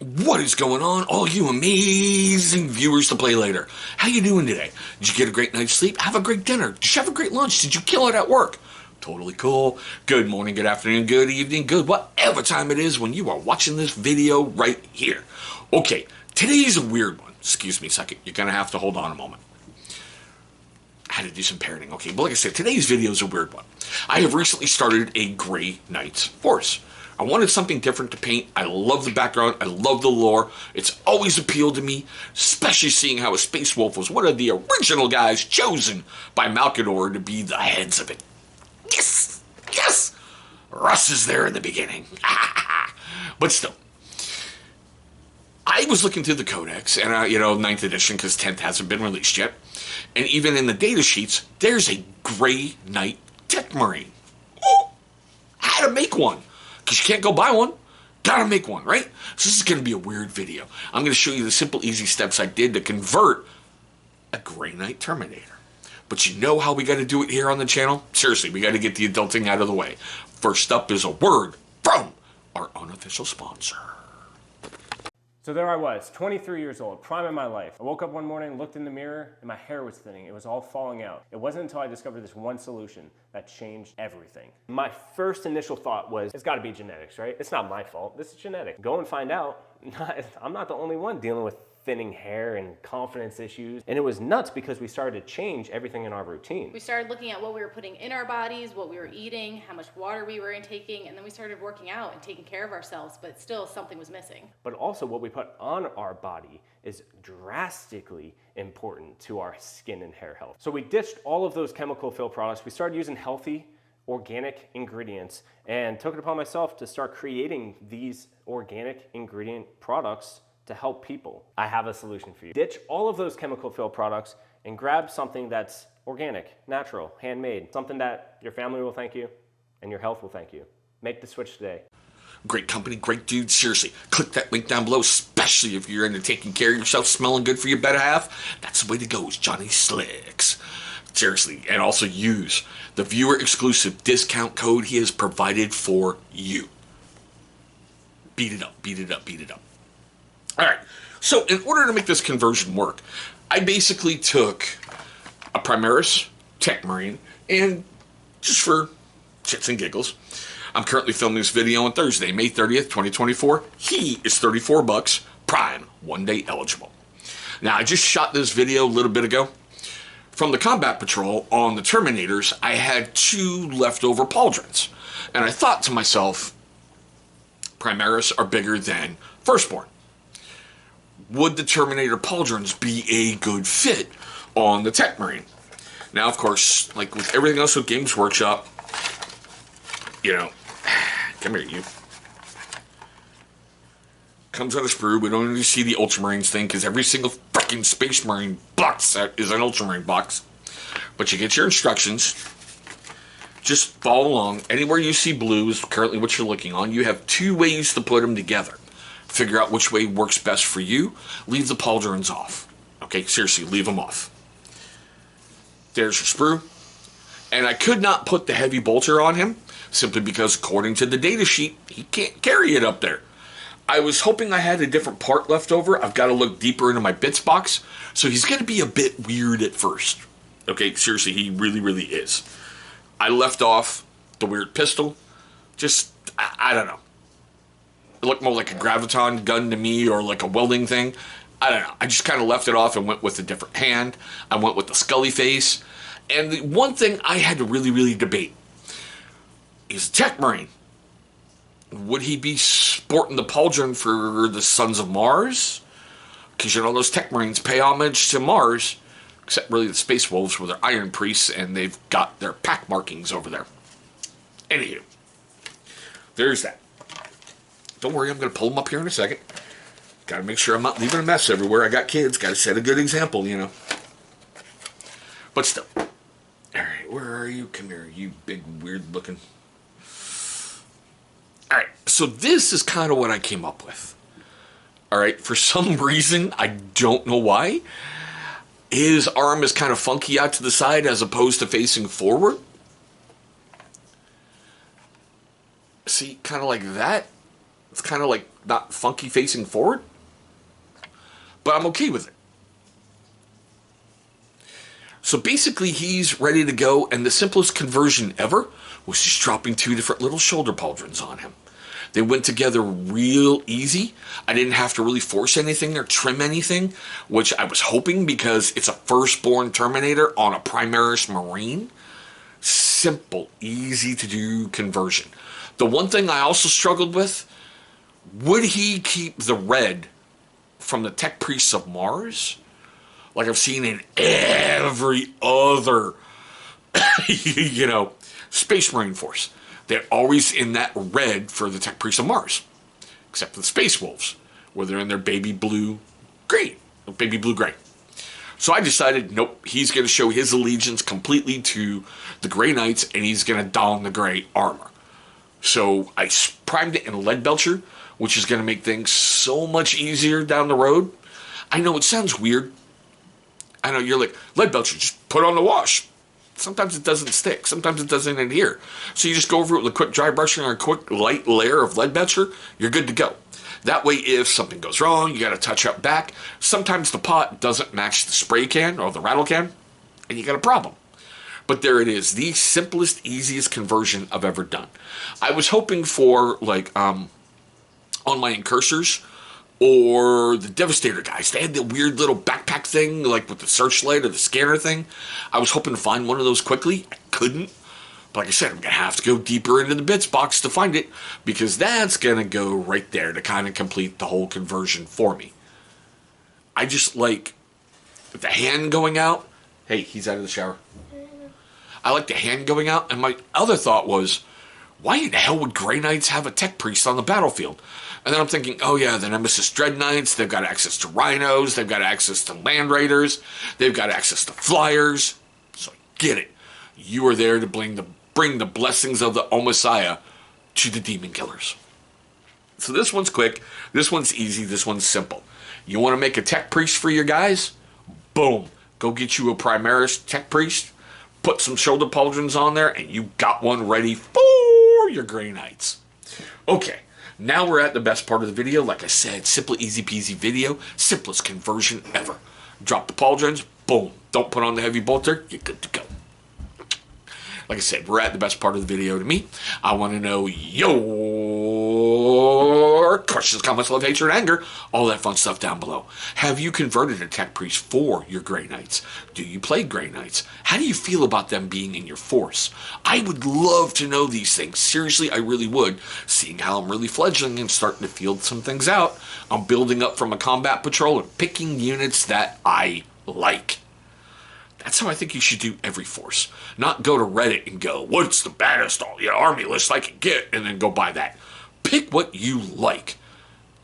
What is going on, all you amazing viewers to play later? How you doing today? Did you get a great night's sleep? Have a great dinner? Did you have a great lunch? Did you kill it at work? Totally cool. Good morning, good afternoon, good evening, good whatever time it is when you are watching this video right here. Okay, today's a weird one. Excuse me a second. You're going to have to hold on a moment. I had to do some parenting. Okay, but like I said, today's video is a weird one. I have recently started a Gray Knight's horse. I wanted something different to paint. I love the background. I love the lore. It's always appealed to me, especially seeing how a Space Wolf was one of the original guys chosen by Malkador to be the heads of it. Yes! Yes! Russ is there in the beginning. But still, I was looking through the codex, and 9th edition, because 10th hasn't been released yet. And even in the data sheets, there's a Gray Knight Techmarine. Oh, how to make one. Because you can't go buy one. Gotta make one, right? So this is going to be a weird video. I'm going to show you the simple, easy steps I did to convert a Gray Knight Terminator. But you know how we got to do it here on the channel? Seriously, we got to get the adulting out of the way. First up is a word from our unofficial sponsor. So there I was, 23 years old, prime of my life. I woke up one morning, looked in the mirror, and my hair was thinning. It was all falling out. It wasn't until I discovered this one solution that changed everything. My first initial thought was, it's gotta be genetics, right? It's not my fault, this is genetic. Go and find out. I'm not the only one dealing with thinning hair and confidence issues. And it was nuts because we started to change everything in our routine. We started looking at what we were putting in our bodies, what we were eating, how much water we were intaking, and then we started working out and taking care of ourselves, but still something was missing. But also what we put on our body is drastically important to our skin and hair health. So we ditched all of those chemical fill products. We started using healthy, organic ingredients and took it upon myself to start creating these organic ingredient products to help people. I have a solution for you. Ditch all of those chemical fill products and grab something that's organic, natural, handmade, something that your family will thank you and your health will thank you. Make the switch today. Great company, great dude. Seriously, click that link down below, especially if you're into taking care of yourself, smelling good for your better half. That's the way to go, is Johnny Slicks. Seriously, and also use the viewer exclusive discount code he has provided for you. Beat it up, beat it up, beat it up. All right, so in order to make this conversion work, I basically took a Primaris Techmarine, and just for shits and giggles, I'm currently filming this video on Thursday, May 30th, 2024. He is $34, Prime, 1 day eligible. Now, I just shot this video a little bit ago. From the Combat Patrol on the Terminators, I had 2 leftover pauldrons. And I thought to myself, Primaris are bigger than Firstborn. Would the Terminator pauldrons be a good fit on the Techmarine? Now, of course, like with everything else with Games Workshop, come here, you. Comes out of sprue. We don't need to see the Ultramarines thing because every single freaking Space Marine box set is an Ultramarine box. But you get your instructions. Just follow along. Anywhere you see blue is currently what you're looking on. You have 2 ways to put them together. Figure out which way works best for you. Leave the pauldrons off. Okay, seriously, leave them off. There's your sprue. And I could not put the heavy bolter on him, simply because according to the data sheet, he can't carry it up there. I was hoping I had a different part left over. I've got to look deeper into my bits box. So he's going to be a bit weird at first. Okay, seriously, he really, really is. I left off the weird pistol. Just, I don't know. It looked more like a graviton gun to me, or like a welding thing. I don't know. I just kind of left it off and went with a different hand. I went with the Scully face. And the one thing I had to really, really debate is Techmarine. Would he be sporting the pauldron for the Sons of Mars? Because those Techmarines pay homage to Mars, except really the Space Wolves were their Iron Priests, and they've got their pack markings over there. Anywho, there's that. Don't worry, I'm going to pull them up here in a second. Got to make sure I'm not leaving a mess everywhere. I got kids. Got to set a good example, But still. All right, where are you? Come here, you big, weird-looking. All right, so this is kind of what I came up with. All right, for some reason, I don't know why, his arm is kind of funky out to the side as opposed to facing forward. See, kind of like that. It's kind of like not funky facing forward, but I'm okay with it. So basically he's ready to go, and the simplest conversion ever was just dropping 2 different little shoulder pauldrons on him. They went together real easy. I didn't have to really force anything or trim anything, which I was hoping because it's a firstborn Terminator on a Primaris Marine. Simple, easy to do conversion. The one thing I also struggled with, would he keep the red from the Tech Priests of Mars? Like I've seen in every other, Space Marine Force. They're always in that red for the Tech Priests of Mars. Except for the Space Wolves, where they're in their baby blue gray. So I decided, nope, he's going to show his allegiance completely to the Grey Knights, and he's going to don the gray armor. So I primed it in Lead Belcher, which is going to make things so much easier down the road. I know it sounds weird. I know you're like, Lead Belcher, just put on the wash. Sometimes it doesn't stick. Sometimes it doesn't adhere. So you just go over it with a quick dry brushing or a quick light layer of Lead Belcher, you're good to go. That way, if something goes wrong, you got to touch up back. Sometimes the pot doesn't match the spray can or the rattle can, and you got a problem. But there it is, the simplest, easiest conversion I've ever done. I was hoping for, on my incursors, or the Devastator guys. They had the weird little backpack thing, like with the searchlight or the scanner thing. I was hoping to find one of those quickly. I couldn't. But like I said, I'm going to have to go deeper into the bits box to find it, because that's going to go right there to kind of complete the whole conversion for me. I just like the hand going out. Hey, he's out of the shower. I like the hand going out. And my other thought was, why in the hell would Grey Knights have a Tech Priest on the battlefield? And then I'm thinking, oh yeah, the Nemesis Dread Knights, they've got access to Rhinos, they've got access to Land Raiders, they've got access to Flyers. So I get it. You are there to bring the blessings of the Messiah to the Demon Killers. So this one's quick, this one's easy, this one's simple. You want to make a Tech Priest for your guys? Boom. Go get you a Primaris Tech Priest, put some shoulder pauldrons on there, and you got one ready for your Grey Knights. Okay. Now we're at the best part of the video. Like I said, simple, easy peasy video. Simplest conversion ever. Drop the pauldrons, boom. Don't put on the heavy bolter, you're good to go. Like I said, we're at the best part of the video to me. I want to know your questions, comments, love, hatred, anger, all that fun stuff down below. Have you converted a Tech Priest for your Grey Knights? Do you play Grey Knights? How do you feel about them being in your force? I would love to know these things. Seriously, I really would. Seeing how I'm really fledgling and starting to field some things out. I'm building up from a combat patrol and picking units that I like. That's how I think you should do every force. Not go to Reddit and go, what's the baddest army list I can get, and then go buy that. Pick what you like.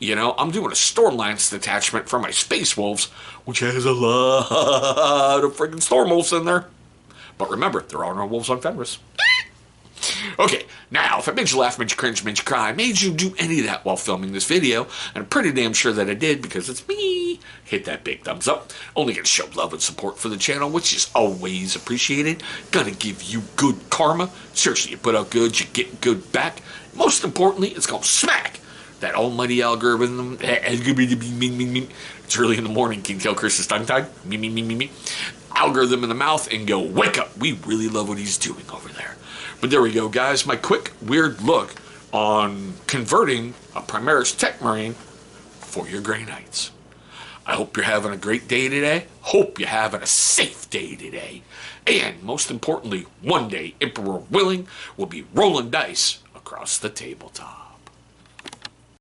I'm doing a Stormlance detachment for my Space Wolves, which has a lot of friggin' Storm Wolves in there. But remember, there are no wolves on Fenris. Okay, now, if I made you laugh, made you cringe, made you cry, made you do any of that while filming this video, and I'm pretty damn sure that I did because it's me, hit that big thumbs up. Only gonna show love and support for the channel, which is always appreciated. Gonna give you good karma. Seriously, you put out good, you get good back. Most importantly, it's gonna smack that almighty algorithm. It's early in the morning, King Tail curses tongue-tied. Me. Algorithm in the mouth and go, wake up. We really love what he's doing over there. But there we go, guys. My quick, weird look on converting a Primaris Techmarine for your Grey Knights. I hope you're having a great day today. Hope you're having a safe day today. And most importantly, one day, Emperor willing, we'll be rolling dice across the tabletop.